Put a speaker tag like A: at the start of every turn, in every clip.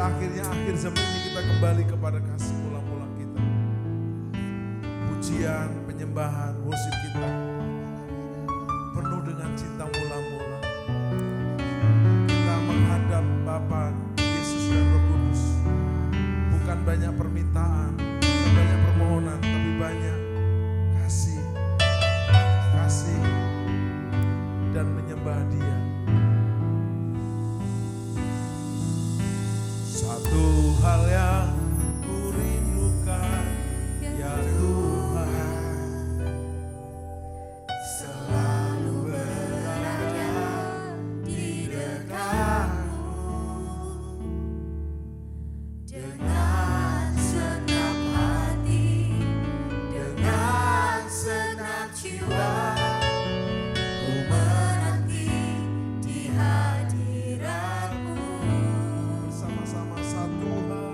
A: akhirnya akhir zaman ini kita kembali kepada kasih mula-mula kita. Pujian, penyembahan, worship kita penuh dengan cinta mula-mula. Kita menghadap Bapa, Yesus dan Roh Kudus. Bukan banyak permintaan, bukan banyak permohonan, tapi banyak kasih, kasih dan menyembah Dia. Satu hal yang ku rindukan, ya Tuhan, selalu berada di dekat-Mu dengan senang hati, dengan senang jiwa. Ku menanti di hadirat-Mu. Bersama-sama satu hal.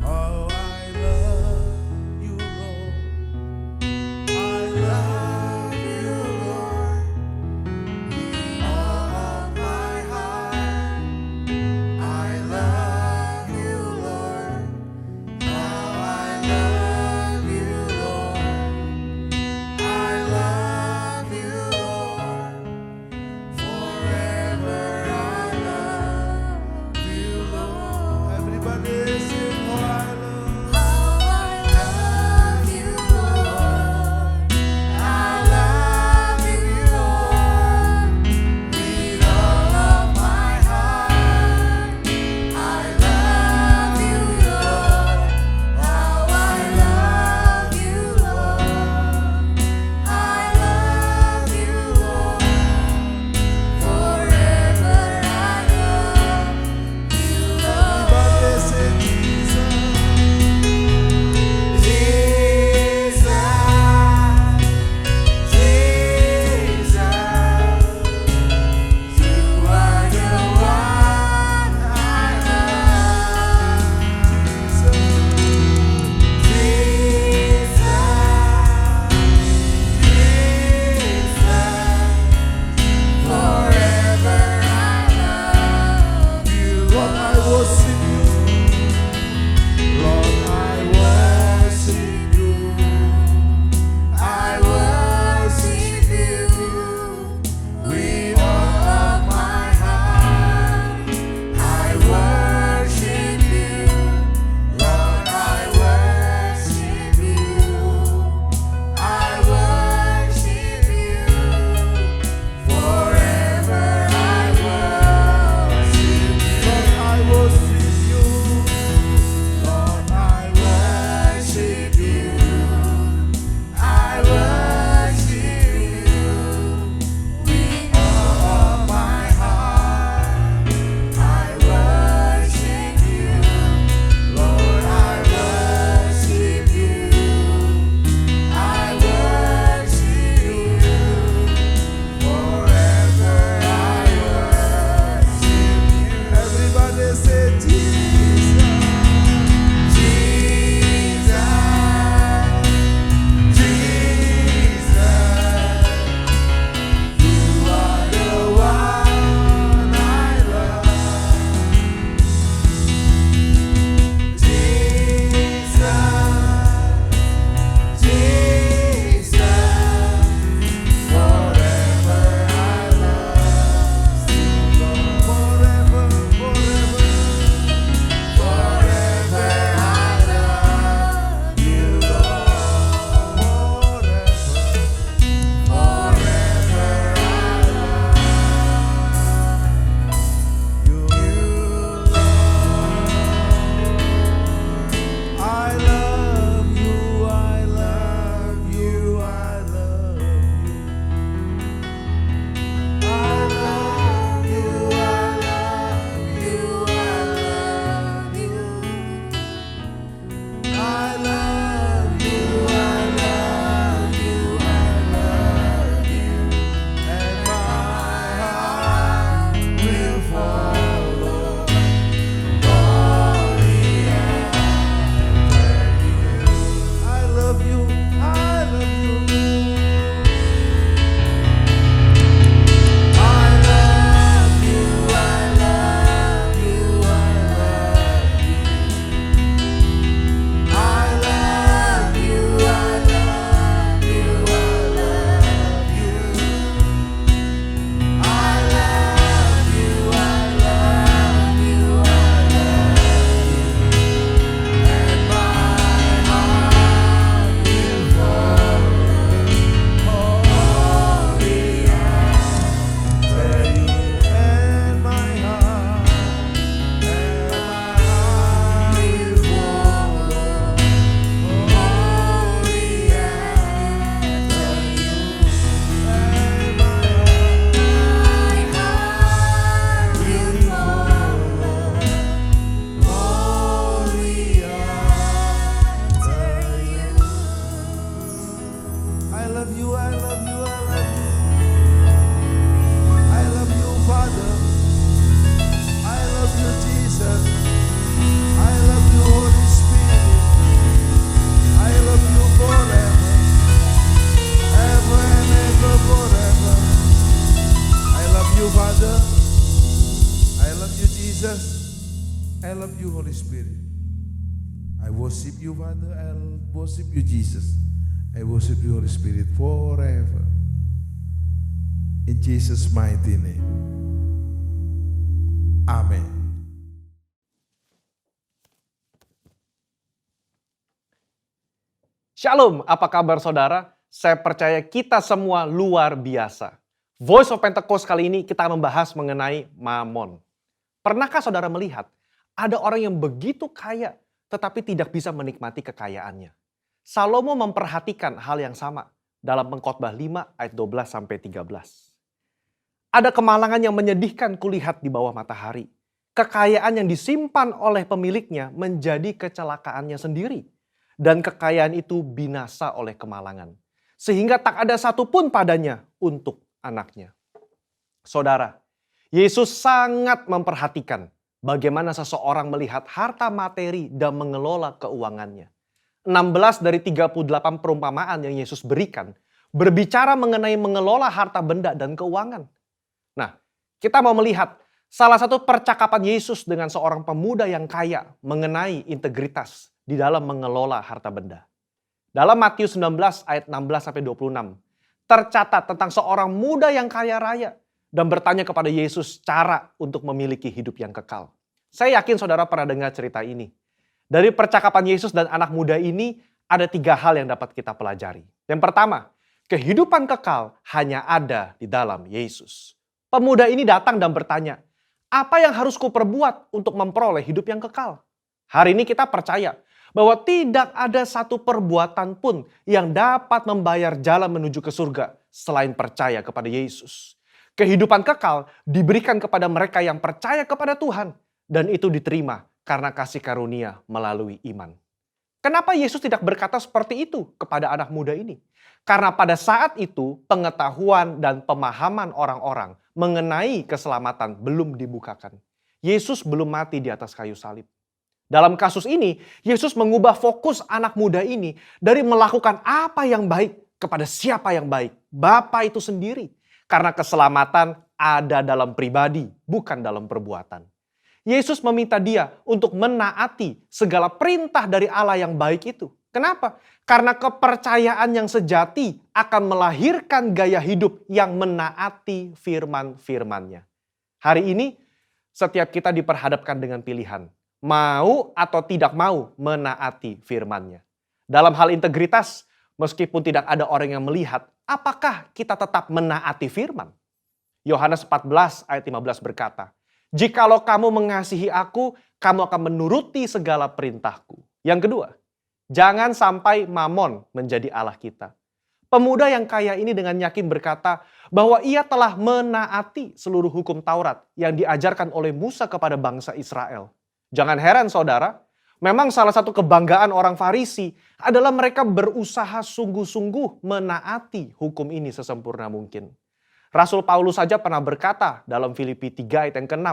A: Oh, I love you, Lord. I love you, Lord. With all of my heart. I love you, Lord. How I love you, Lord. I love you, Lord. Forever I love you, Lord. Everybody sing, oh, I love.
B: How I love you, Lord. I love you, Lord. With all of my heart. I love you, Lord. How I love you, Lord. I love you, Lord. Forever I love you, Lord.
A: Everybody say Jesus.
B: Jesus, Jesus, you are the one I love. Jesus, Jesus, forever I love you,
A: Lord, I worship you. Lord, I worship you.
B: I worship you with all of my heart. I worship you, Lord. I worship you. I worship you forever. I worship you.
A: Lord, I worship Jesus. I love you, Holy Spirit. I worship you, Father. I worship you, Jesus. I worship you, Holy Spirit, forever. In Jesus' mighty name. Amen.
C: Shalom, apa kabar saudara? Saya percaya kita semua luar biasa. Voice of Pentecost kali ini kita membahas mengenai Mamon. Pernahkah saudara melihat ada orang yang begitu kaya tetapi tidak bisa menikmati kekayaannya? Salomo memperhatikan hal yang sama dalam Pengkhotbah 5 ayat 12-13. Ada kemalangan yang menyedihkan kulihat di bawah matahari. Kekayaan yang disimpan oleh pemiliknya menjadi kecelakaannya sendiri. Dan kekayaan itu binasa oleh kemalangan. Sehingga tak ada satupun padanya untuk anaknya. Saudara, Yesus sangat memperhatikan bagaimana seseorang melihat harta materi dan mengelola keuangannya. 16 dari 38 perumpamaan yang Yesus berikan berbicara mengenai mengelola harta benda dan keuangan. Nah, kita mau melihat salah satu percakapan Yesus dengan seorang pemuda yang kaya mengenai integritas di dalam mengelola harta benda. Dalam Matius 19 ayat 16-26, tercatat tentang seorang muda yang kaya raya dan bertanya kepada Yesus cara untuk memiliki hidup yang kekal. Saya yakin saudara pernah dengar cerita ini. Dari percakapan Yesus dan anak muda ini ada 3 hal yang dapat kita pelajari. Yang pertama, kehidupan kekal hanya ada di dalam Yesus. Pemuda ini datang dan bertanya, apa yang harus kuperbuat untuk memperoleh hidup yang kekal? Hari ini kita percaya bahwa tidak ada satu perbuatan pun yang dapat membayar jalan menuju ke surga selain percaya kepada Yesus. Kehidupan kekal diberikan kepada mereka yang percaya kepada Tuhan dan itu diterima karena kasih karunia melalui iman. Kenapa Yesus tidak berkata seperti itu kepada anak muda ini? Karena pada saat itu pengetahuan dan pemahaman orang-orang mengenai keselamatan belum dibukakan. Yesus belum mati di atas kayu salib. Dalam kasus ini, Yesus mengubah fokus anak muda ini dari melakukan apa yang baik kepada siapa yang baik. Bapa itu sendiri. Karena keselamatan ada dalam pribadi, bukan dalam perbuatan. Yesus meminta dia untuk menaati segala perintah dari Allah yang baik itu. Kenapa? Karena kepercayaan yang sejati akan melahirkan gaya hidup yang menaati firman-firmannya. Hari ini, setiap kita diperhadapkan dengan pilihan. Mau atau tidak mau menaati firman-Nya. Dalam hal integritas, meskipun tidak ada orang yang melihat, apakah kita tetap menaati firman? Yohanes 14 ayat 15 berkata, jikalau kamu mengasihi aku, kamu akan menuruti segala perintahku. Yang kedua, jangan sampai mamon menjadi Allah kita. Pemuda yang kaya ini dengan yakin berkata bahwa ia telah menaati seluruh hukum Taurat yang diajarkan oleh Musa kepada bangsa Israel. Jangan heran saudara, memang salah satu kebanggaan orang Farisi adalah mereka berusaha sungguh-sungguh menaati hukum ini sesempurna mungkin. Rasul Paulus saja pernah berkata dalam Filipi 3 ayat yang ke-6,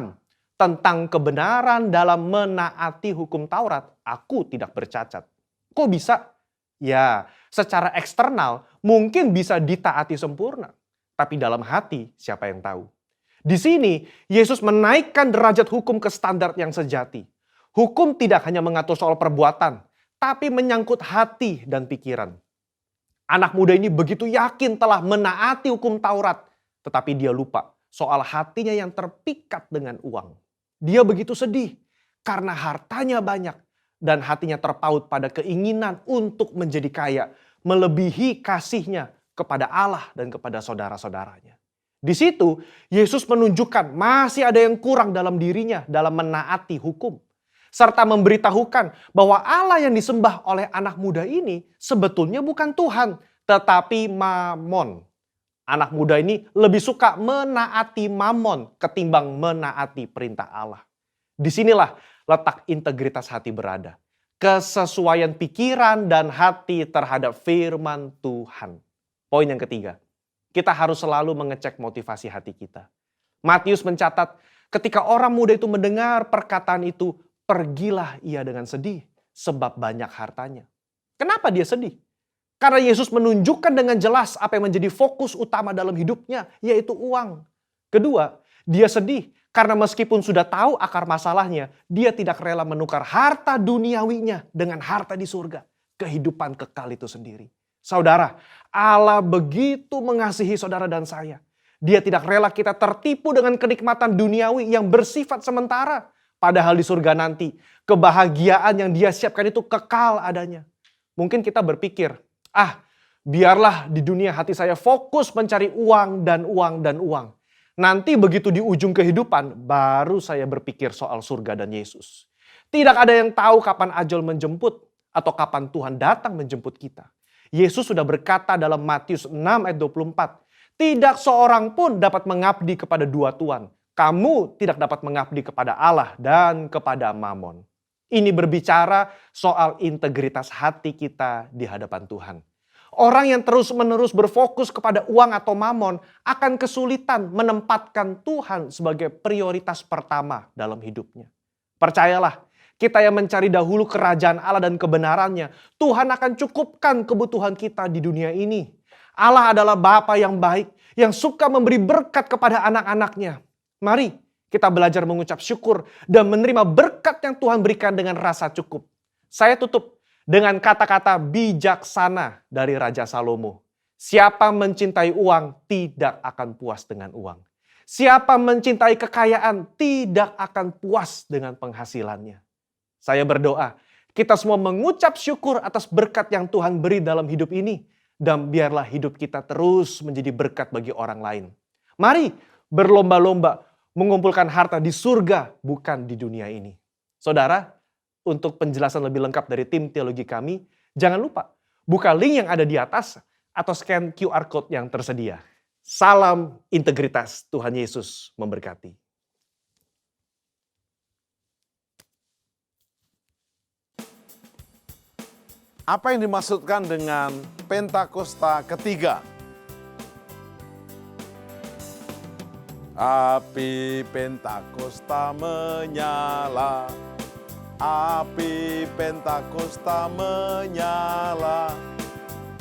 C: tentang kebenaran dalam menaati hukum Taurat, aku tidak bercacat. Kok bisa? Ya, secara eksternal mungkin bisa ditaati sempurna. Tapi dalam hati siapa yang tahu? Di sini, Yesus menaikkan derajat hukum ke standar yang sejati. Hukum tidak hanya mengatur soal perbuatan, tapi menyangkut hati dan pikiran. Anak muda ini begitu yakin telah menaati hukum Taurat, tetapi dia lupa soal hatinya yang terpikat dengan uang. Dia begitu sedih karena hartanya banyak dan hatinya terpaut pada keinginan untuk menjadi kaya, melebihi kasihnya kepada Allah dan kepada saudara-saudaranya. Di situ, Yesus menunjukkan masih ada yang kurang dalam dirinya dalam menaati hukum. Serta memberitahukan bahwa Allah yang disembah oleh anak muda ini sebetulnya bukan Tuhan, tetapi Mamon. Anak muda ini lebih suka menaati Mamon ketimbang menaati perintah Allah. Disinilah letak integritas hati berada. Kesesuaian pikiran dan hati terhadap firman Tuhan. Poin yang ketiga. Kita harus selalu mengecek motivasi hati kita. Matius mencatat, ketika orang muda itu mendengar perkataan itu, pergilah ia dengan sedih, sebab banyak hartanya. Kenapa dia sedih? Karena Yesus menunjukkan dengan jelas apa yang menjadi fokus utama dalam hidupnya, yaitu uang. Kedua, dia sedih Karena meskipun sudah tahu akar masalahnya, dia tidak rela menukar harta duniawinya dengan harta di surga. Kehidupan kekal itu sendiri. Saudara, Allah begitu mengasihi saudara dan saya. Dia tidak rela kita tertipu dengan kenikmatan duniawi yang bersifat sementara. Padahal di surga nanti, kebahagiaan yang dia siapkan itu kekal adanya. Mungkin kita berpikir, biarlah di dunia hati saya fokus mencari uang dan uang dan uang. Nanti begitu di ujung kehidupan, baru saya berpikir soal surga dan Yesus. Tidak ada yang tahu kapan ajal menjemput atau kapan Tuhan datang menjemput kita. Yesus sudah berkata dalam Matius 6 ayat 24, tidak seorang pun dapat mengabdi kepada dua tuan. Kamu tidak dapat mengabdi kepada Allah dan kepada Mamon. Ini berbicara soal integritas hati kita di hadapan Tuhan. Orang yang terus-menerus berfokus kepada uang atau mamon akan kesulitan menempatkan Tuhan sebagai prioritas pertama dalam hidupnya. Percayalah, kita yang mencari dahulu kerajaan Allah dan kebenarannya, Tuhan akan cukupkan kebutuhan kita di dunia ini. Allah adalah Bapa yang baik, yang suka memberi berkat kepada anak-anaknya. Mari kita belajar mengucap syukur dan menerima berkat yang Tuhan berikan dengan rasa cukup. Saya tutup dengan kata-kata bijaksana dari Raja Salomo. Siapa mencintai uang tidak akan puas dengan uang. Siapa mencintai kekayaan tidak akan puas dengan penghasilannya. Saya berdoa, kita semua mengucap syukur atas berkat yang Tuhan beri dalam hidup ini. Dan biarlah hidup kita terus menjadi berkat bagi orang lain. Mari berlomba-lomba mengumpulkan harta di surga, bukan di dunia ini. Saudara, untuk penjelasan lebih lengkap dari tim teologi kami, jangan lupa buka link yang ada di atas atau scan QR Code yang tersedia. Salam integritas, Tuhan Yesus memberkati.
D: Apa yang dimaksudkan dengan Pentakosta ketiga? Api Pentakosta menyala, api Pentakosta menyala,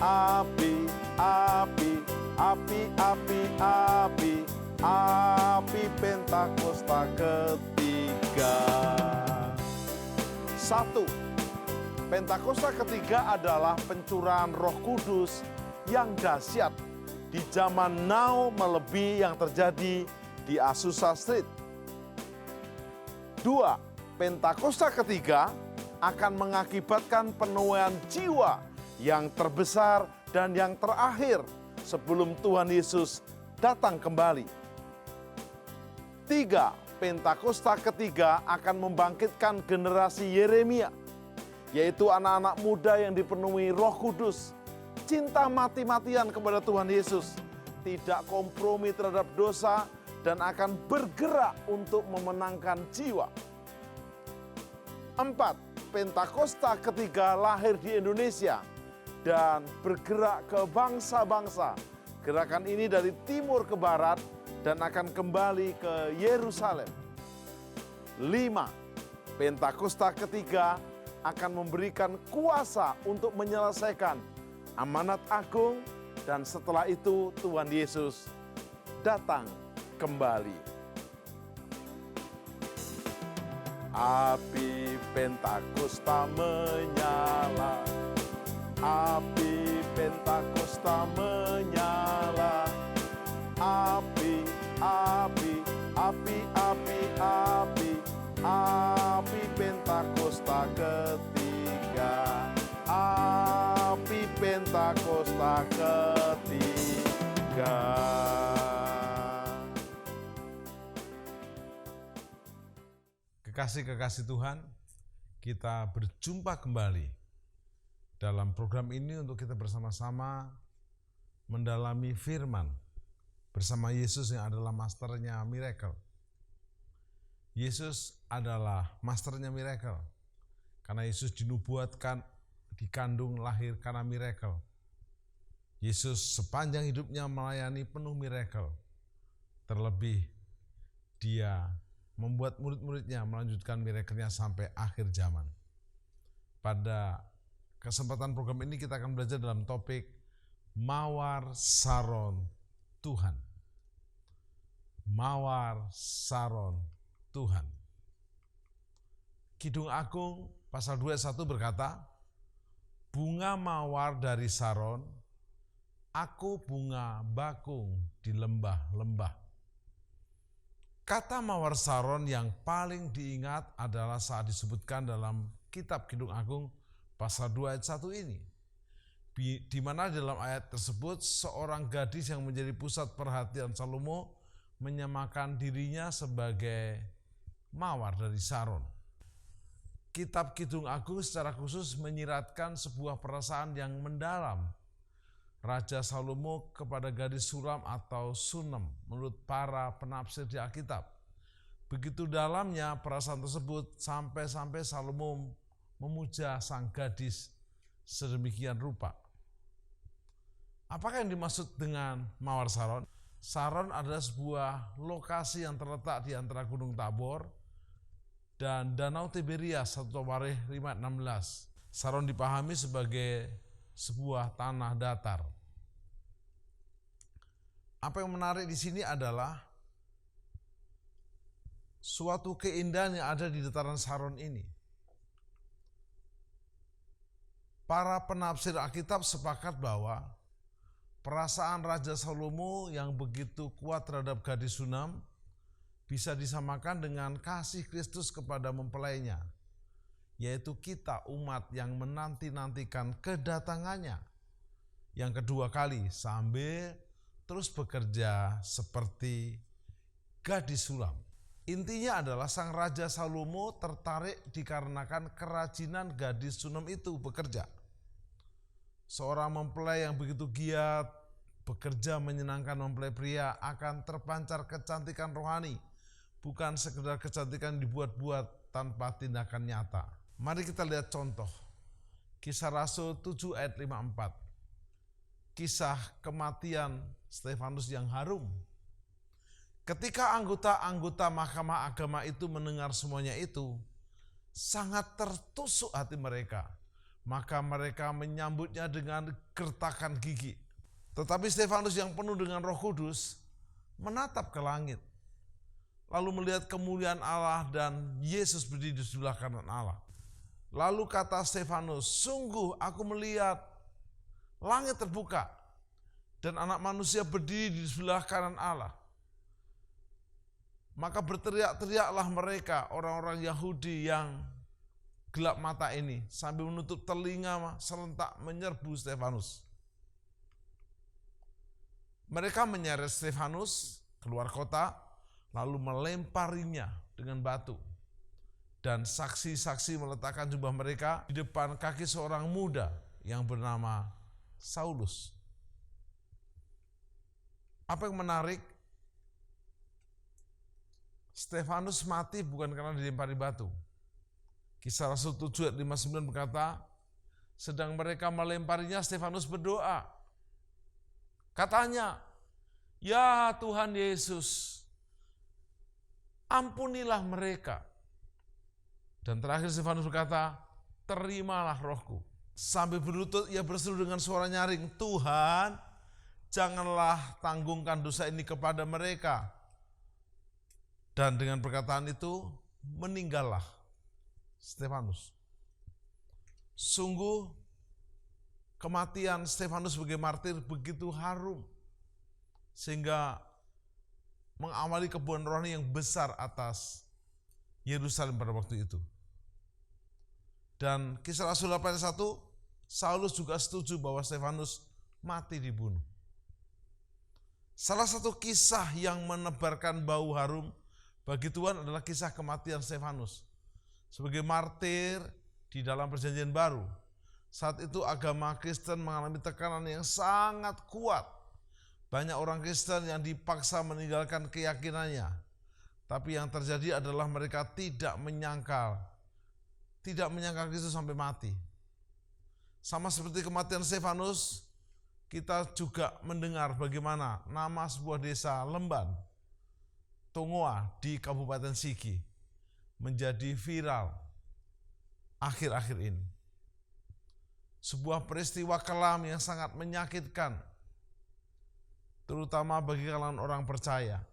D: api, api, api, api, api, api Pentakosta ketiga. 1. Pentakosta ketiga adalah pencurahan Roh Kudus yang dahsyat di zaman now melebihi yang terjadi di Azusa Street. 2. Pentakosta ketiga akan mengakibatkan penuaian jiwa yang terbesar dan yang terakhir sebelum Tuhan Yesus datang kembali. 3. Pentakosta ketiga akan membangkitkan generasi Yeremia, yaitu anak-anak muda yang dipenuhi Roh Kudus, cinta mati-matian kepada Tuhan Yesus, tidak kompromi terhadap dosa, dan akan bergerak untuk memenangkan jiwa. 4. Pentakosta ketiga lahir di Indonesia dan bergerak ke bangsa-bangsa. Gerakan ini dari timur ke barat dan akan kembali ke Yerusalem. 5. Pentakosta ketiga akan memberikan kuasa untuk menyelesaikan amanat agung, dan setelah itu Tuhan Yesus datang kembali. Api Pentakosta menyala, api Pentakosta menyala, api, api, api, api, api, api Pentakosta ketiga, api Pentakosta ketiga. Kekasih-kekasih Tuhan, kita berjumpa kembali dalam program ini untuk kita bersama-sama mendalami firman bersama Yesus yang adalah masternya miracle. Yesus adalah masternya miracle karena Yesus dinubuatkan, dikandung, lahir karena miracle. Yesus sepanjang hidupnya melayani penuh miracle. Terlebih dia membuat murid-muridnya melanjutkan miracle-nya sampai akhir zaman. Pada kesempatan program ini kita akan belajar dalam topik Mawar Saron Tuhan.
E: Mawar Saron Tuhan. Kidung Agung pasal 2 ayat 1 berkata, bunga mawar dari Saron, aku bunga bakung di lembah-lembah. Kata mawar Saron yang paling diingat adalah saat disebutkan dalam kitab Kidung Agung pasal 2 ayat 1 ini. Di mana dalam ayat tersebut seorang gadis yang menjadi pusat perhatian Salomo menyamakan dirinya sebagai mawar dari Saron. Kitab Kidung Agung secara khusus menyiratkan sebuah perasaan yang mendalam Raja Salomo kepada gadis Sulam atau Sunem menurut para penafsir di Alkitab. Begitu dalamnya perasaan tersebut sampai-sampai Salomo memuja sang gadis sedemikian rupa. Apakah yang dimaksud dengan Mawar Saron? Saron adalah sebuah lokasi yang terletak di antara Gunung Tabor dan Danau Tiberias 1 Tawarikh 5:16. Saron dipahami sebagai sebuah tanah datar. Apa yang menarik di sini adalah suatu keindahan yang ada di dataran Saron ini. Para penafsir Alkitab sepakat bahwa perasaan Raja Salomo yang begitu kuat terhadap gadis Sunam bisa disamakan dengan kasih Kristus kepada mempelainya, yaitu kita umat yang menanti-nantikan kedatangannya yang kedua kali sambil terus bekerja seperti gadis Sulam. Intinya adalah sang Raja Salomo tertarik dikarenakan kerajinan gadis Sunem itu bekerja. Seorang mempelai yang begitu giat bekerja menyenangkan mempelai pria akan terpancar kecantikan rohani, bukan sekedar kecantikan dibuat-buat tanpa tindakan nyata. Mari kita lihat contoh. Kisah Rasul 7 ayat 54. Kisah kematian Stefanus yang harum. Ketika anggota-anggota Mahkamah Agama itu mendengar semuanya itu, sangat tertusuk hati mereka. Maka mereka menyambutnya dengan gertakan gigi. Tetapi Stefanus yang penuh dengan Roh Kudus menatap ke langit, lalu melihat kemuliaan Allah dan Yesus berdiri di sebelah kanan Allah. Lalu kata Stefanus, sungguh aku melihat langit terbuka dan anak manusia berdiri di sebelah kanan Allah. Maka berteriak-teriaklah mereka, orang-orang Yahudi yang gelap mata ini, sambil menutup telinga serentak menyerbu Stefanus. Mereka menyeret Stefanus keluar kota, lalu melemparinya dengan batu. Dan saksi-saksi meletakkan jubah mereka di depan kaki seorang muda yang bernama Saulus. Apa yang menarik? Stefanus mati bukan karena dilempari batu. Kisah Rasul 7 ayat 59 berkata, sedang mereka melemparinya, Stefanus berdoa. Katanya, ya Tuhan Yesus, ampunilah mereka. Dan terakhir Stefanus berkata, terimalah rohku. Sambil berlutut ia berseru dengan suara nyaring, Tuhan, janganlah tanggungkan dosa ini kepada mereka. Dan dengan perkataan itu, meninggallah Stefanus. Sungguh kematian Stefanus sebagai martir begitu harum sehingga mengawali kebuahan rohani yang besar atas Yerusalem pada waktu itu. Dan Kisah Rasul 8:1, Saulus juga setuju bahwa Stefanus mati dibunuh. Salah satu kisah yang menebarkan bau harum bagi Tuhan adalah kisah kematian Stefanus sebagai martir di dalam Perjanjian Baru. Saat itu agama Kristen mengalami tekanan yang sangat kuat. Banyak orang Kristen yang dipaksa meninggalkan keyakinannya. Tapi yang terjadi adalah mereka tidak menyangkal Kristus sampai mati. Sama seperti kematian Stefanus, kita juga mendengar bagaimana nama sebuah desa Lemban, Tongoa di Kabupaten Sigi, menjadi viral akhir-akhir ini. Sebuah peristiwa kelam yang sangat menyakitkan, terutama bagi kalangan orang percaya.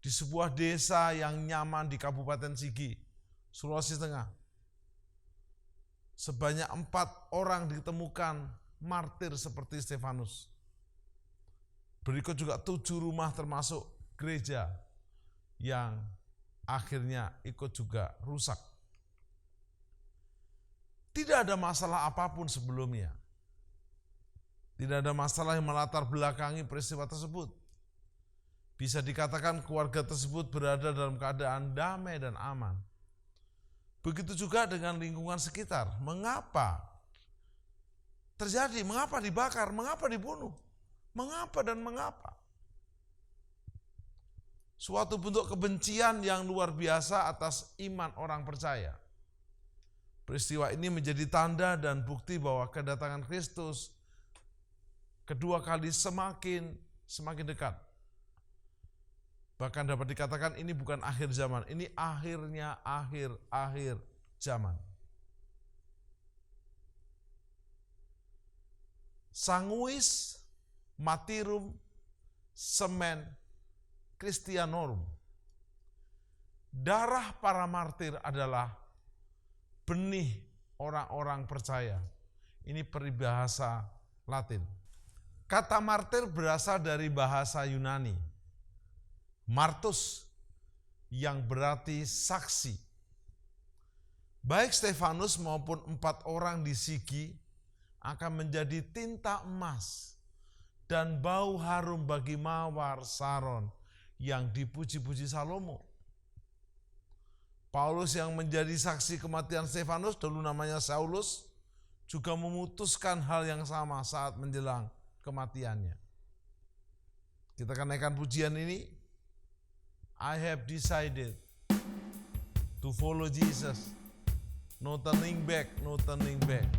E: di sebuah desa yang nyaman di Kabupaten Sigi, Sulawesi Tengah. Sebanyak 4 orang ditemukan martir seperti Stefanus. Berikut juga 7 rumah termasuk gereja yang akhirnya ikut juga rusak. Tidak ada masalah apapun sebelumnya. Tidak ada masalah yang melatar belakangi peristiwa tersebut. Bisa dikatakan keluarga tersebut berada dalam keadaan damai dan aman. Begitu juga dengan lingkungan sekitar. Mengapa terjadi? Mengapa dibakar? Mengapa dibunuh? Mengapa dan mengapa? Suatu bentuk kebencian yang luar biasa atas iman orang percaya. Peristiwa ini menjadi tanda dan bukti bahwa kedatangan Kristus kedua kali semakin dekat. Bahkan dapat dikatakan ini bukan akhir zaman, ini akhirnya akhir zaman. Sanguis Martyrum Semen Christianorum. Darah para martir adalah benih orang-orang percaya. Ini peribahasa Latin. Kata martir berasal dari bahasa Yunani. Martus, yang berarti saksi. Baik Stefanus maupun 4 orang di Sigi akan menjadi tinta emas dan bau harum bagi mawar Saron yang dipuji-puji Salomo. Paulus yang menjadi saksi kematian Stefanus, dulu namanya Saulus, juga memutuskan hal yang sama saat menjelang kematiannya. Kita akan naikkan pujian ini. I have decided to follow Jesus. No turning back, no turning back.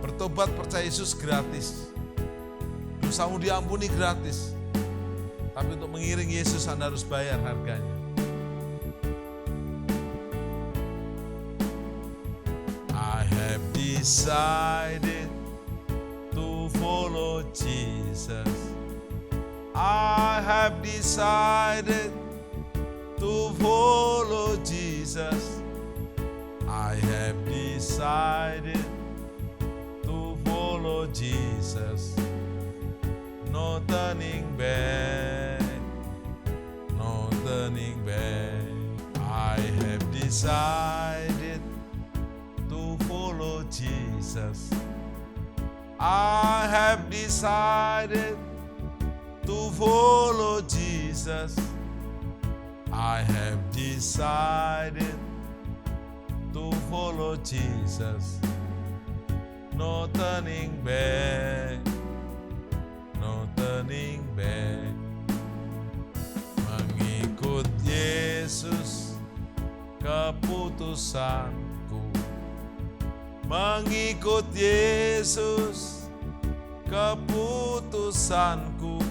E: Bertobat percaya Yesus gratis. Dosamu diampuni gratis. Tapi untuk mengiring Yesus Anda harus bayar harganya. I have decided to follow Jesus. I have decided to follow Jesus. I have decided to follow Jesus. No turning back, no turning back. I have decided to follow Jesus. I have decided to follow Jesus. I have decided to follow Jesus. No turning back, no turning back. Mengikut Yesus keputusanku. Mengikut Yesus keputusanku.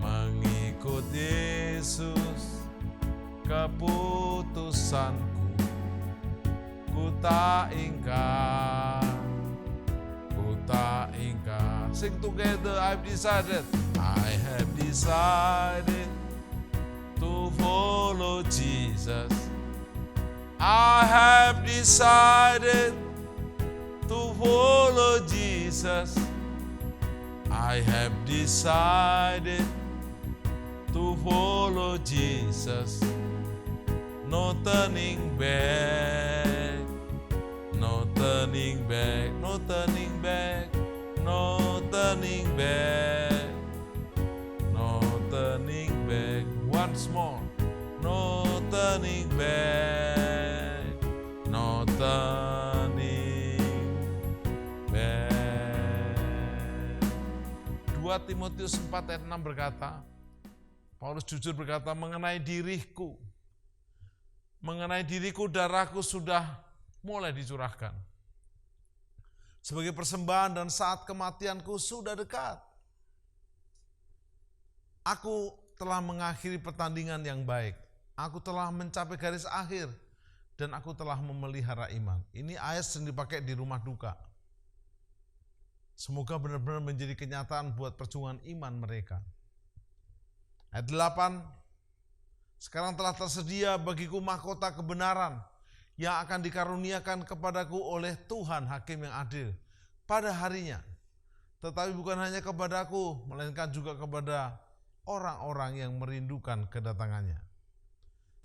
E: Mengikut Yesus keputusanku. Ku tak ingkar, ku tak ingkar. Sing together, I've decided. I have decided to follow Jesus. I have decided to follow Jesus. I have decided to follow Jesus. No turning back, no turning back, no turning back, no turning back, no turning back. Once more, no turning back, no turning back. 2 Timotius 4 ayat 6 berkata, Paulus jujur berkata, mengenai diriku darahku sudah mulai dicurahkan. Sebagai persembahan dan saat kematianku sudah dekat. Aku telah mengakhiri pertandingan yang baik. Aku telah mencapai garis akhir dan aku telah memelihara iman. Ini ayat sering dipakai di rumah duka. Semoga benar-benar menjadi kenyataan buat perjuangan iman mereka. Ayat 8, sekarang telah tersedia bagiku mahkota kebenaran yang akan dikaruniakan kepadaku oleh Tuhan Hakim yang adil pada harinya. Tetapi bukan hanya kepadaku, melainkan juga kepada orang-orang yang merindukan kedatangannya.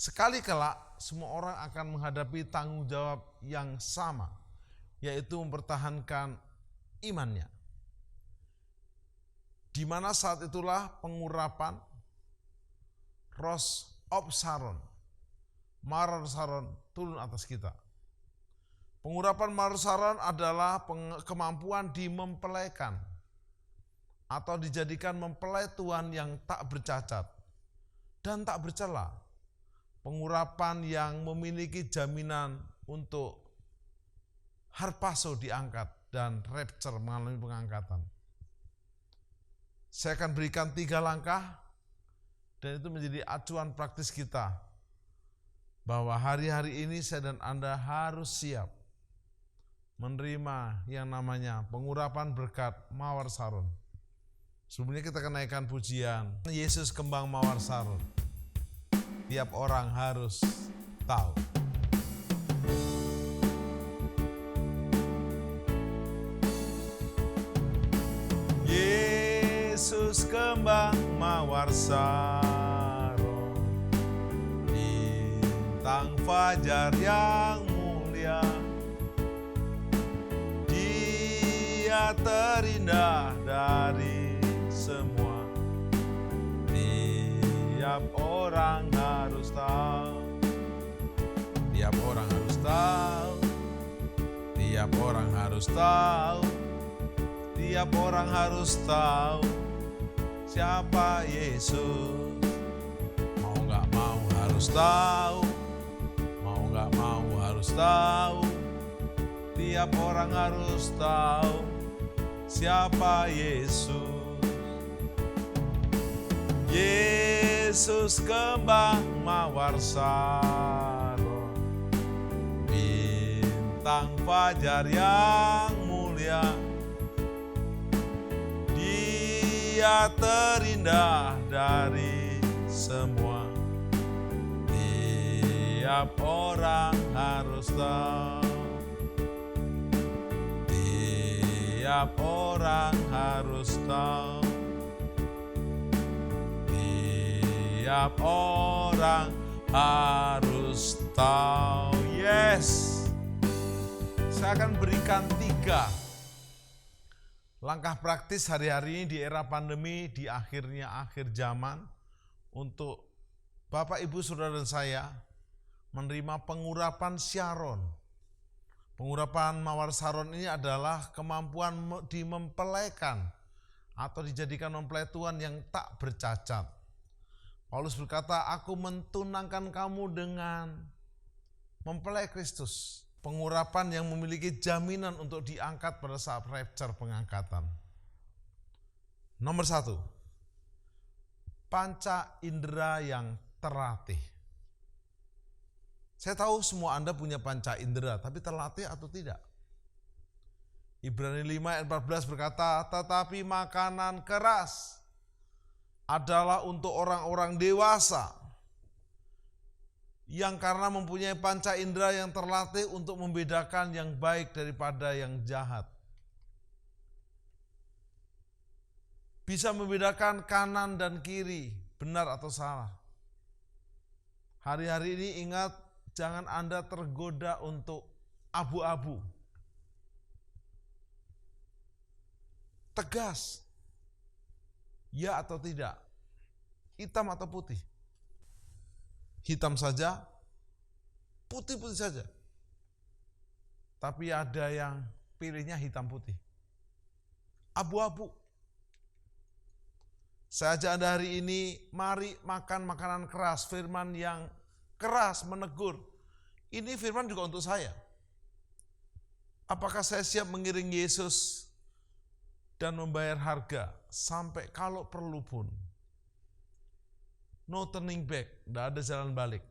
E: Sekali kelak, semua orang akan menghadapi tanggung jawab yang sama, yaitu mempertahankan imannya. Di mana saat itulah pengurapan Ros of Sharon, Marar Sharon turun atas kita. Pengurapan Marar Sharon adalah kemampuan dimempelaikan atau dijadikan mempelai Tuhan yang tak bercacat dan tak bercela. Pengurapan yang memiliki jaminan untuk harpazo diangkat dan rapture mengalami pengangkatan. Saya akan berikan 3 langkah dan itu menjadi acuan praktis kita bahwa hari-hari ini saya dan Anda harus siap menerima yang namanya pengurapan berkat Mawar Sharon. Sebelumnya kita akan naikkan pujian Yesus Kembang Mawar Sharon. Tiap orang harus tahu. Yesus Kembang Mawar Sharon, bintang fajar yang mulia, Dia terindah dari semua. Tiap orang harus tahu, tiap orang harus tahu, tiap orang harus tahu, tiap orang harus tahu siapa Yesus. Mau gak mau harus tahu, mau gak mau harus tahu, tiap orang harus tahu siapa Yesus. Yesus Kembang Mawar Sharon, bintang fajar yang mulia, Dia terindah dari semua. Tiap orang harus tahu, tiap orang harus tahu, tiap orang harus tahu. Yes. Saya akan berikan 3 langkah praktis hari-hari ini di era pandemi, di akhir zaman, untuk Bapak, Ibu, Saudara dan saya menerima pengurapan Sharon. Pengurapan Mawar Sharon ini adalah kemampuan dimempelaikan atau dijadikan mempelai Tuhan yang tak bercacat. Paulus berkata, aku mentunangkan kamu dengan mempelai Kristus. Pengurapan yang memiliki jaminan untuk diangkat pada saat rapture pengangkatan. Nomor 1, panca indera yang terlatih. Saya tahu semua Anda punya panca indera, tapi terlatih atau tidak? Ibrani 5 ayat 14 berkata, tetapi makanan keras adalah untuk orang-orang dewasa yang karena mempunyai panca indera yang terlatih untuk membedakan yang baik daripada yang jahat. Bisa membedakan kanan dan kiri, benar atau salah. Hari-hari ini ingat, jangan Anda tergoda untuk abu-abu. Tegas. Ya atau tidak? Hitam atau putih? Hitam saja, putih-putih saja. Tapi ada yang pilihnya hitam putih. Abu-abu. Saya ajak Anda hari ini, mari makan makanan keras, firman yang keras, menegur. Ini firman juga untuk saya. Apakah saya siap mengiring Yesus dan membayar harga sampai kalau perlu pun? No turning back, tidak ada jalan balik.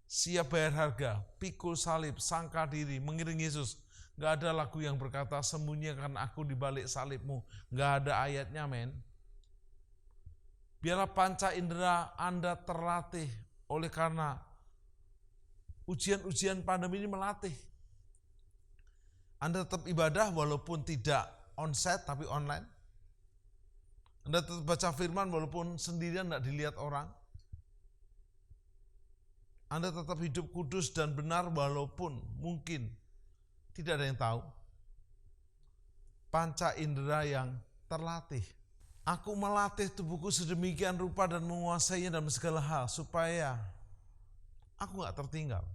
E: Siap bayar harga, pikul salib, sangka diri, mengiring Yesus Gak ada lagu yang berkata sembunyikan aku di balik salibmu. Gak ada ayatnya, men. Biarlah panca indera Anda terlatih oleh karena ujian-ujian pandemi ini melatih. Anda tetap ibadah walaupun tidak onsite tapi online. Anda tetap baca firman walaupun sendirian tidak dilihat orang. Anda tetap hidup kudus dan benar walaupun mungkin tidak ada yang tahu. Panca indera yang terlatih. Aku melatih tubuhku sedemikian rupa dan menguasainya dalam segala hal supaya aku gak tertinggal.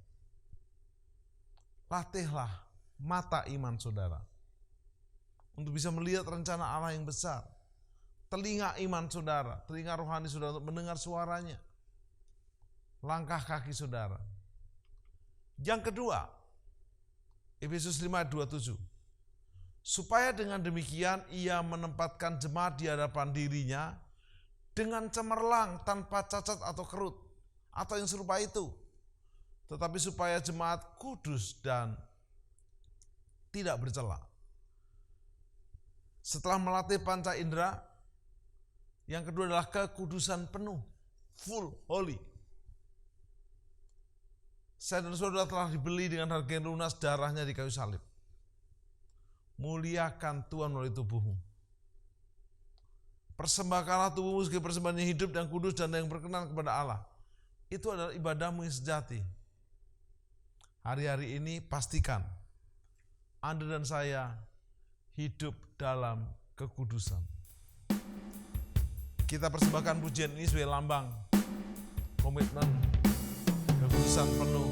E: Latihlah mata iman saudara untuk bisa melihat rencana Allah yang besar. Telinga iman saudara, telinga rohani saudara untuk mendengar suaranya. Langkah kaki saudara. Yang kedua, Efesus 5:27. Supaya dengan demikian ia menempatkan jemaat di hadapan dirinya dengan cemerlang tanpa cacat atau kerut atau yang serupa itu. Tetapi supaya jemaat kudus dan tidak bercela. Setelah melatih panca indera, yang kedua adalah kekudusan penuh, full, holy. Saya dan saudara telah dibeli dengan harga yang lunas darahnya di kayu salib. Muliakan Tuhan melalui tubuhmu. Persembahkanlah tubuhmu sebagai persembahan yang hidup dan kudus dan yang berkenan kepada Allah. Itu adalah ibadahmu yang sejati. Hari-hari ini pastikan Anda dan saya hidup dalam kekudusan. Kita persembahkan pujian ini sebagai lambang komitmen kekudusan penuh.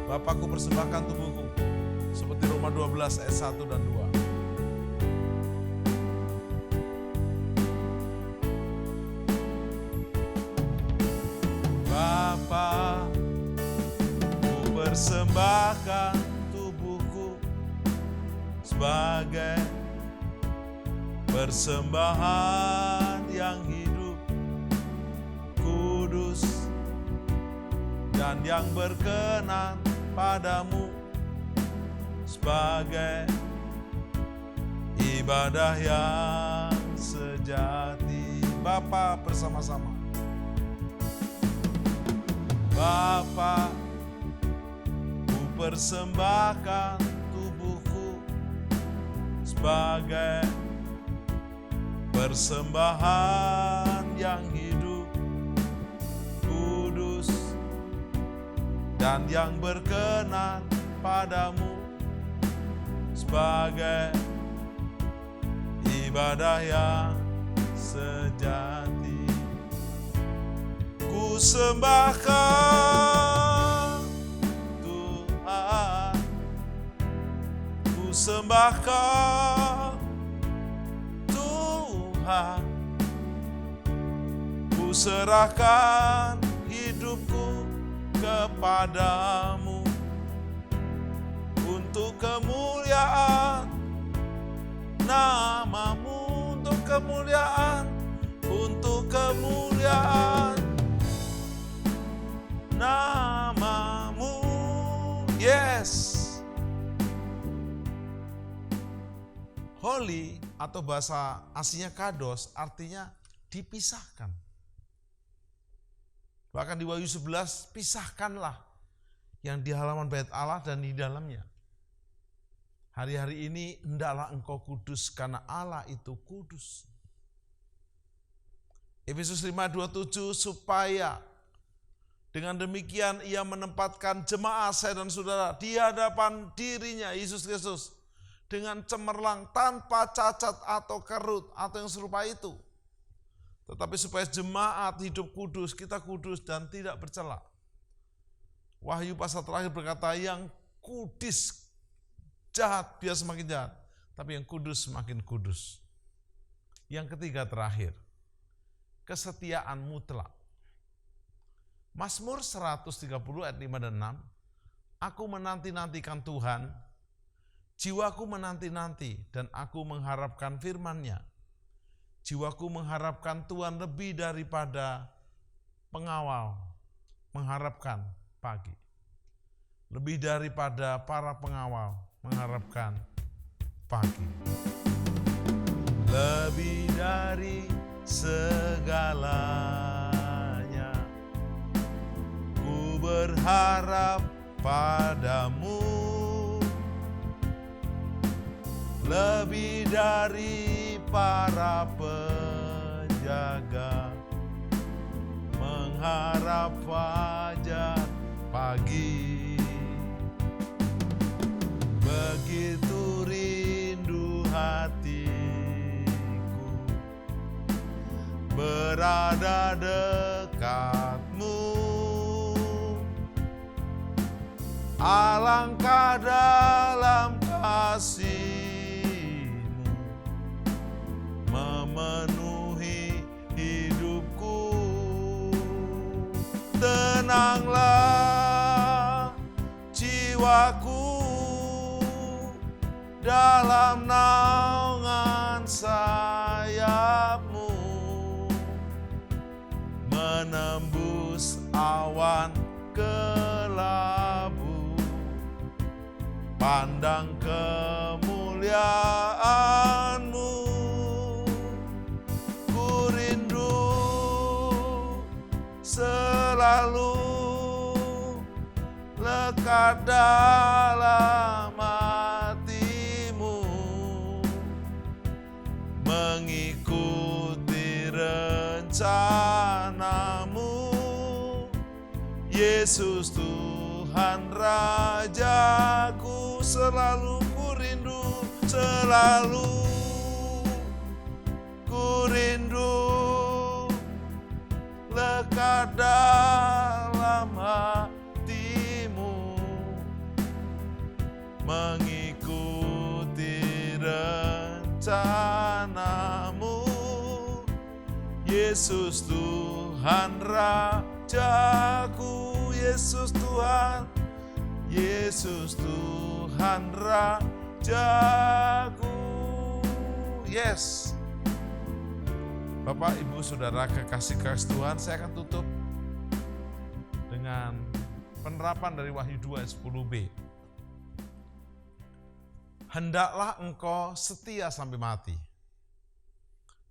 E: Bapakku persembahkan tubuhku seperti Roma 12 ayat 1 dan 2. Bapa, ku persembahkan tubuhku sebagai persembahan yang hidup, kudus, dan yang berkenan padamu sebagai ibadah yang sejati. Bapa bersama-sama. Bapa, ku persembahkan tubuhku sebagai persembahan yang hidup, kudus, dan yang berkenan padamu sebagai ibadah yang sejati. Ku sembahkan Tuhan, ku sembahkan Tuhan, ku serahkan hidupku kepadamu untuk kemuliaan namamu, untuk kemuliaan namamu. Yes. Holy atau bahasa aslinya kados artinya dipisahkan. Bahkan di Wahyu 11, pisahkanlah yang di halaman bait Allah dan di dalamnya. Hari-hari ini hendaklah engkau kudus karena Allah itu kudus. Efesus 5:27, supaya dengan demikian ia menempatkan jemaat saya dan saudara di hadapan dirinya, Yesus Kristus, dengan cemerlang tanpa cacat atau kerut atau yang serupa itu. Tetapi supaya jemaat hidup kudus, kita kudus dan tidak bercela. Wahyu pasal terakhir berkata, yang kudus jahat biar semakin jahat, tapi yang kudus semakin kudus. Yang ketiga terakhir, kesetiaan mutlak. Mazmur 130 ayat 5 dan 6, aku menanti-nantikan Tuhan, jiwaku menanti-nanti dan aku mengharapkan firman-Nya. Jiwaku mengharapkan Tuhan lebih daripada pengawal mengharapkan pagi. Lebih daripada para pengawal mengharapkan pagi. Lebih dari segalanya, ku berharap padamu. Lebih dari para penjaga, mengharap fajar pagi. Begitu rindu hatiku berada dekatmu. Alangkah dalam kasih memenuhi hidupku. Tenanglah jiwaku dalam naungan sayapmu, menembus awan kelabu, pandang kemuliaan-Mu. Selalu lekat dalam hatimu, mengikuti rencanamu. Yesus Tuhan Rajaku, selalu ku rindu, selalu ku rindu. Lekat dalam hatimu, mengikuti rencanamu. Yesus Tuhan Rajaku, Yesus Tuhan, Yesus Tuhan Rajaku. Yes. Bapak, Ibu, Saudara kekasih Tuhan, saya akan tutup dengan penerapan dari Wahyu 2 ayat 10b. Hendaklah engkau setia sampai mati,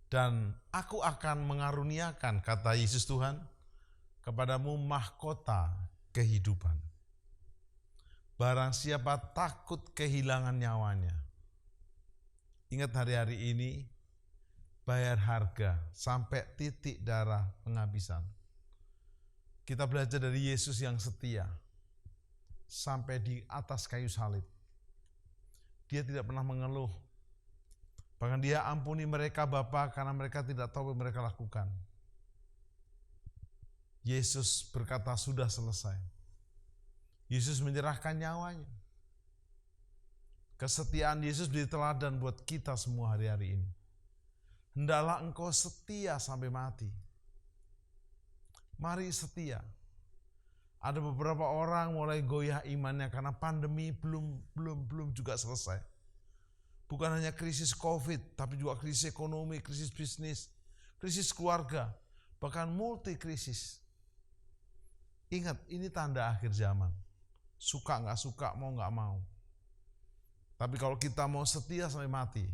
E: dan aku akan mengaruniakan, kata Yesus Tuhan, kepadamu mahkota kehidupan. Barang siapa takut kehilangan nyawanya. Ingat hari-hari ini, bayar harga sampai titik darah penghabisan. Kita belajar dari Yesus yang setia sampai di atas kayu salib. Dia tidak pernah mengeluh. Bahkan dia ampuni mereka Bapa karena mereka tidak tahu apa yang mereka lakukan. Yesus berkata sudah selesai. Yesus menyerahkan nyawanya. Kesetiaan Yesus menjadi teladan buat kita semua hari-hari ini. Hendaklah engkau setia sampai mati. Mari setia. Ada beberapa orang mulai goyah imannya karena pandemi belum juga selesai. Bukan hanya krisis COVID, tapi juga krisis ekonomi, krisis bisnis, krisis keluarga, bahkan multi krisis. Ingat, ini tanda akhir zaman. Suka nggak suka, mau nggak mau. Tapi kalau kita mau setia sampai mati,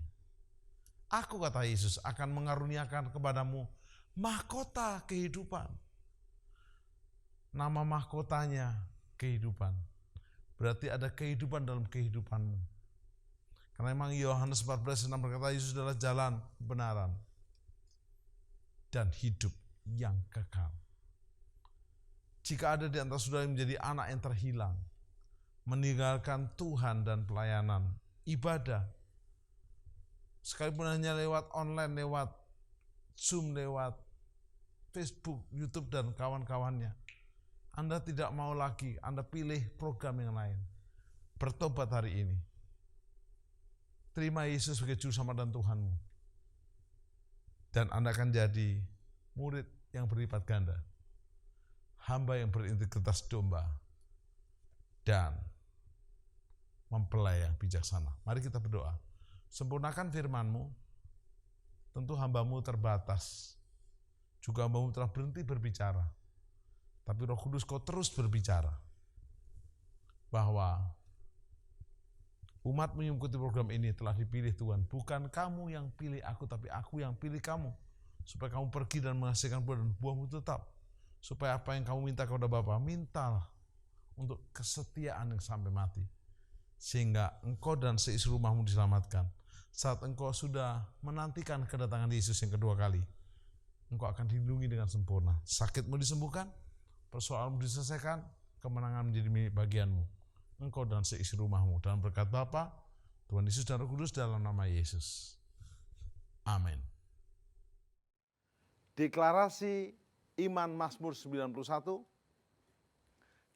E: aku, kata Yesus, akan mengaruniakan kepadamu mahkota kehidupan. Nama mahkotanya kehidupan. Berarti ada kehidupan dalam kehidupanmu. Karena memang Yohanes 14:6 berkata Yesus adalah jalan, kebenaran, dan hidup yang kekal. Jika ada di antara saudara yang menjadi anak yang terhilang, meninggalkan Tuhan dan pelayanan, ibadah, sekalipun hanya lewat online, lewat Zoom, lewat Facebook, YouTube, dan kawan-kawannya, Anda tidak mau lagi, Anda pilih program yang lain. Bertobat hari ini. Terima Yesus sebagai Juru Selamat dan Tuhanmu. Dan Anda akan jadi murid yang berlipat ganda. Hamba yang berintegritas domba. Dan mempelai yang bijaksana. Mari kita berdoa. Sempurnakan firman-Mu. Tentu hamba-Mu terbatas. Juga hamba-Mu telah berhenti berbicara. Tapi Roh Kudus Kau terus berbicara. Bahwa Umat mengikuti program ini telah dipilih Tuhan. Bukan kamu yang pilih aku, tapi aku yang pilih kamu. Supaya kamu pergi dan menghasilkan buah dan buahmu tetap. Supaya apa yang kamu minta kepada Bapa, mintalah untuk kesetiaan yang sampai mati. Sehingga engkau dan seisi rumahmu diselamatkan. Saat engkau sudah menantikan kedatangan Yesus yang kedua kali, engkau akan dilindungi dengan sempurna. Sakitmu disembuhkan, persoalanmu diselesaikan, kemenangan menjadi milik bagianmu. Engkau dan seisi rumahmu. Dalam berkat Bapa, Tuhan Yesus dan Roh Kudus, dalam nama Yesus. Amin.
D: Deklarasi iman Mazmur 91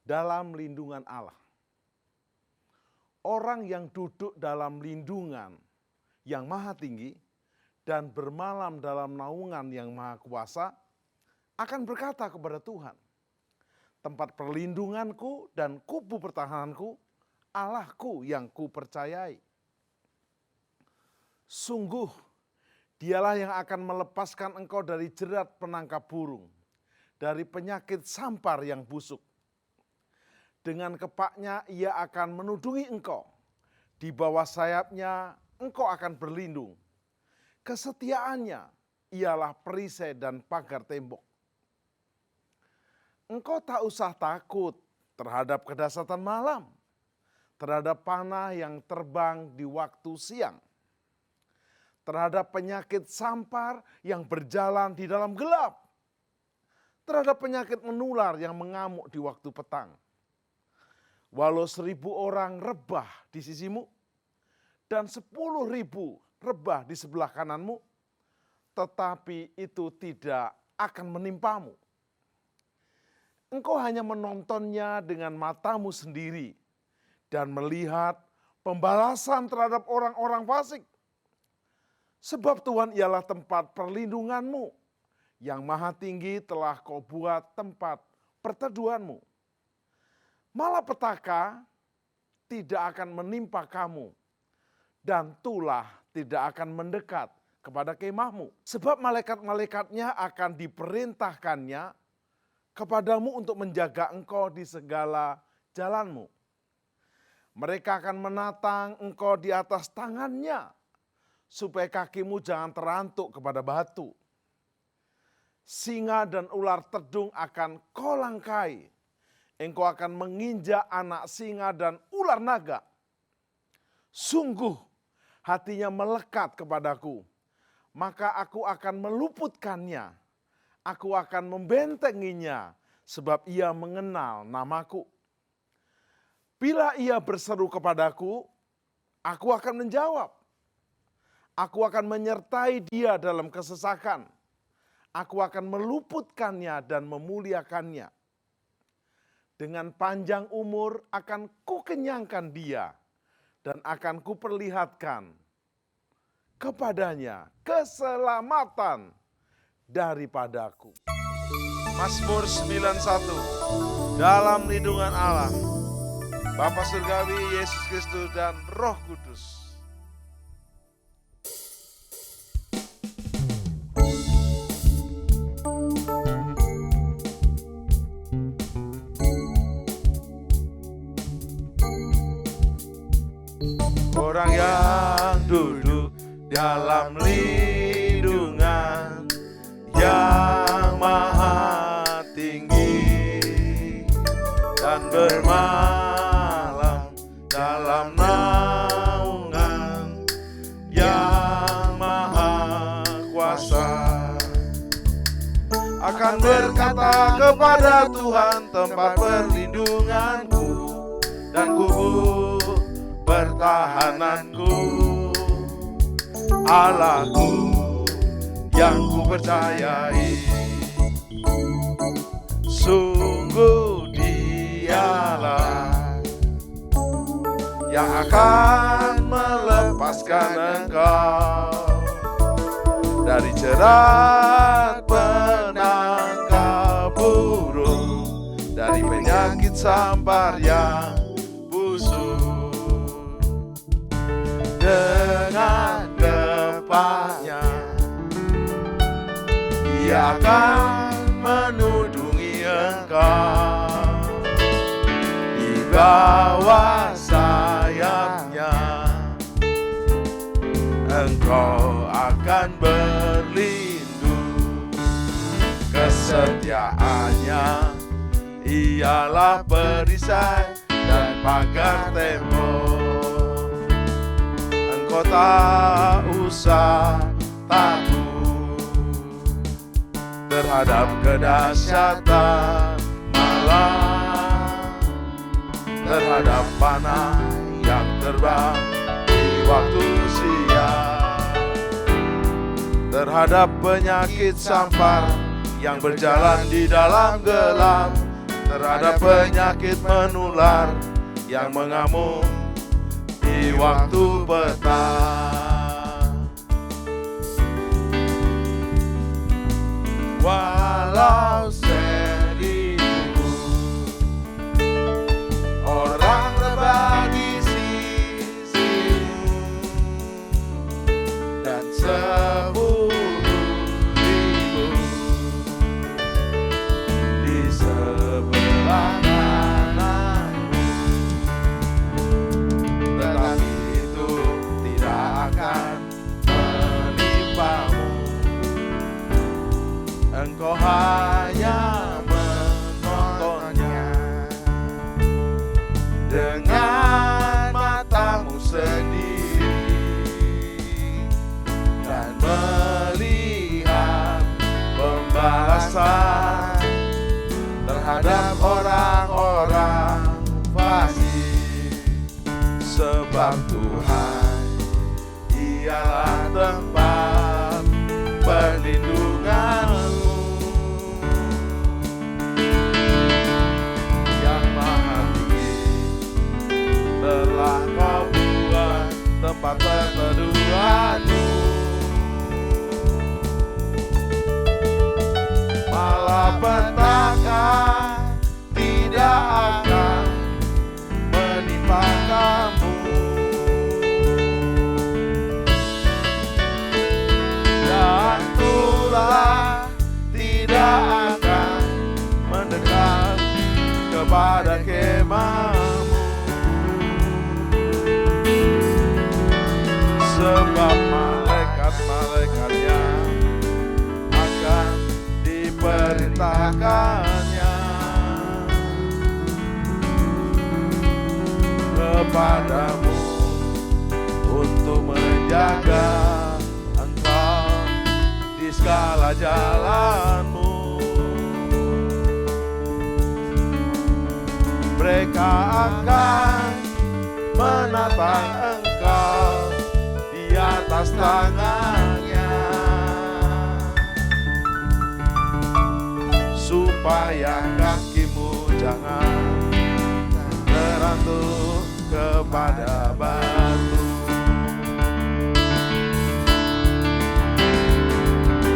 D: dalam lindungan Allah. Orang yang duduk dalam lindungan yang maha tinggi dan bermalam dalam naungan yang maha kuasa akan berkata kepada Tuhan, tempat perlindunganku dan kubu pertahananku, Allahku yang kupercayai. Sungguh, dialah yang akan melepaskan engkau dari jerat penangkap burung, dari penyakit sampar yang busuk. Dengan kepaknya ia akan menudungi engkau, di bawah sayapnya engkau akan berlindung. Kesetiaannya ialah perisai dan pagar tembok. Engkau tak usah takut terhadap kedahsyatan malam, terhadap panah yang terbang di waktu siang, terhadap penyakit sampar yang berjalan di dalam gelap, terhadap penyakit menular yang mengamuk di waktu petang. Walau 1.000 orang rebah di sisimu dan 10.000 rebah di sebelah kananmu, tetapi itu tidak akan menimpamu. Engkau hanya menontonnya dengan matamu sendiri dan melihat pembalasan terhadap orang-orang fasik. Sebab Tuhan ialah tempat perlindunganmu, yang maha tinggi telah kau buat tempat perteduhanmu. Malapetaka tidak akan menimpa kamu, dan tulah tidak akan mendekat kepada kemahmu. Sebab malaikat-malaikatnya akan diperintahkannya kepadamu untuk menjaga engkau di segala jalanmu. Mereka akan menatang engkau di atas tangannya, supaya kakimu jangan terantuk kepada batu. Singa dan ular tedung akan kau langkai. Engkau akan menginjak anak singa dan ular naga. Sungguh hatinya melekat kepadaku, maka aku akan meluputkannya. Aku akan membentenginya, sebab ia mengenal namaku. Bila ia berseru kepadaku, aku akan menjawab. Aku akan menyertai dia dalam kesesakan. Aku akan meluputkannya dan memuliakannya. Dengan panjang umur akan kukenyangkan dia, dan akan kuperlihatkan kepadanya keselamatan daripadaku.
A: Mazmur 91, dalam lindungan Allah, Bapa Surgawi, Yesus Kristus, dan Roh Kudus. Orang yang duduk dalam lindungan yang maha tinggi dan bermalam dalam naungan yang maha kuasa akan berkata kepada Tuhan, tempat perlindunganku dan kubu pertahananku, Allahku yang kupercayai. Sungguh dialah yang akan melepaskan engkau dari jerat penangkap burung, dari penyakit sampar yang busuk. Dengan kepaknya ia akan menudungi engkau, di bawah sayapnya
D: Kesetiaannya ialah perisai dan pagar tembok. Engkau tak usah takut terhadap kedahsyatan malam, terhadap panah yang terbang di waktu siang, terhadap penyakit sampar yang berjalan di dalam gelap, terhadap penyakit menular yang mengamuk di waktu petang. Walau 1000 orang rebah di sisimu dan 10.000 di sebelah kananmu, tetapi itu tidak akan menimpamu. Engkau hanya menontonnya dengan matamu sendiri dan melihat pembalasan terhadap orang-orang fasik. Sebab Tuhan ialah tempat perlindunganmu, yang maha tinggi telah kau buat tempat perteduhanmu. Malapetaka tidak akan menimpa kamu, dan tulah tidak akan mendekat kepada kemahmu. Sebab malaikat-malaikatnya akan diperintahkannya kepadamu untuk menjaga engkau di segala jalanmu. Mereka akan menatang engkau di atas tangannya, supaya kakimu jangan terantuk kepada batu.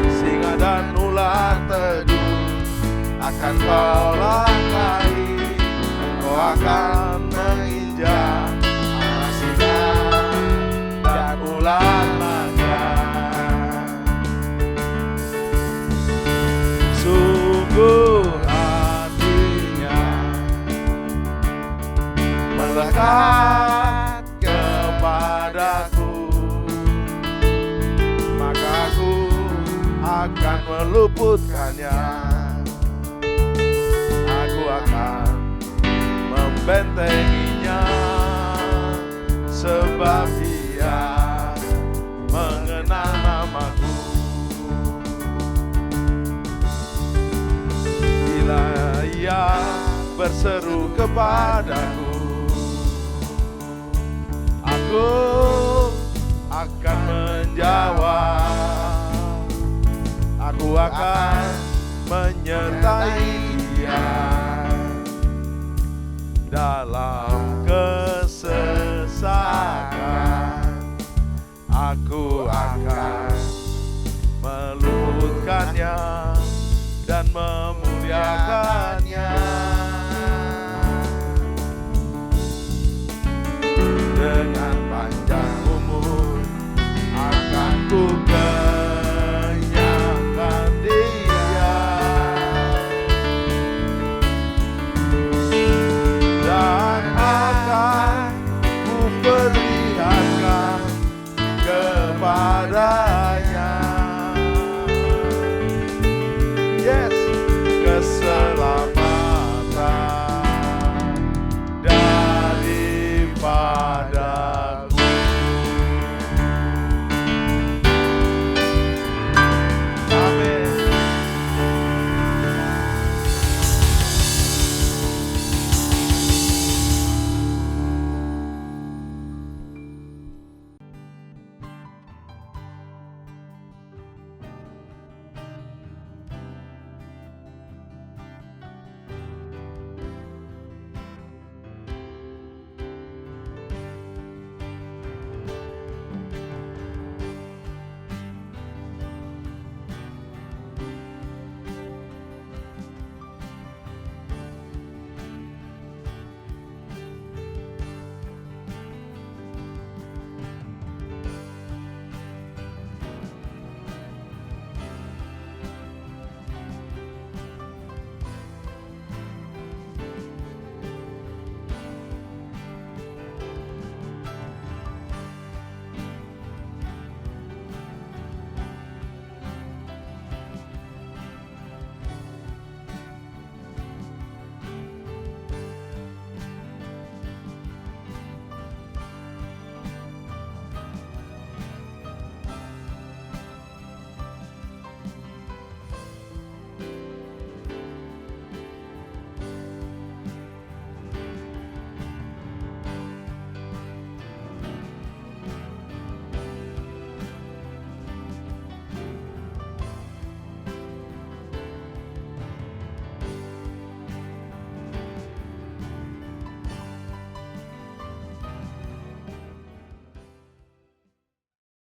D: Singa dan ular teduh akan kau langkahi, engkau akan menginjak anak singa dan ular naga. Sungguh hatinya melekat kepadaku, maka aku akan meluputkannya. Aku akan membentenginya, sebab Dia mengenal namaku. Bila Ia berseru kepadaku, aku akan menjawab. Aku akan menyertai Dia.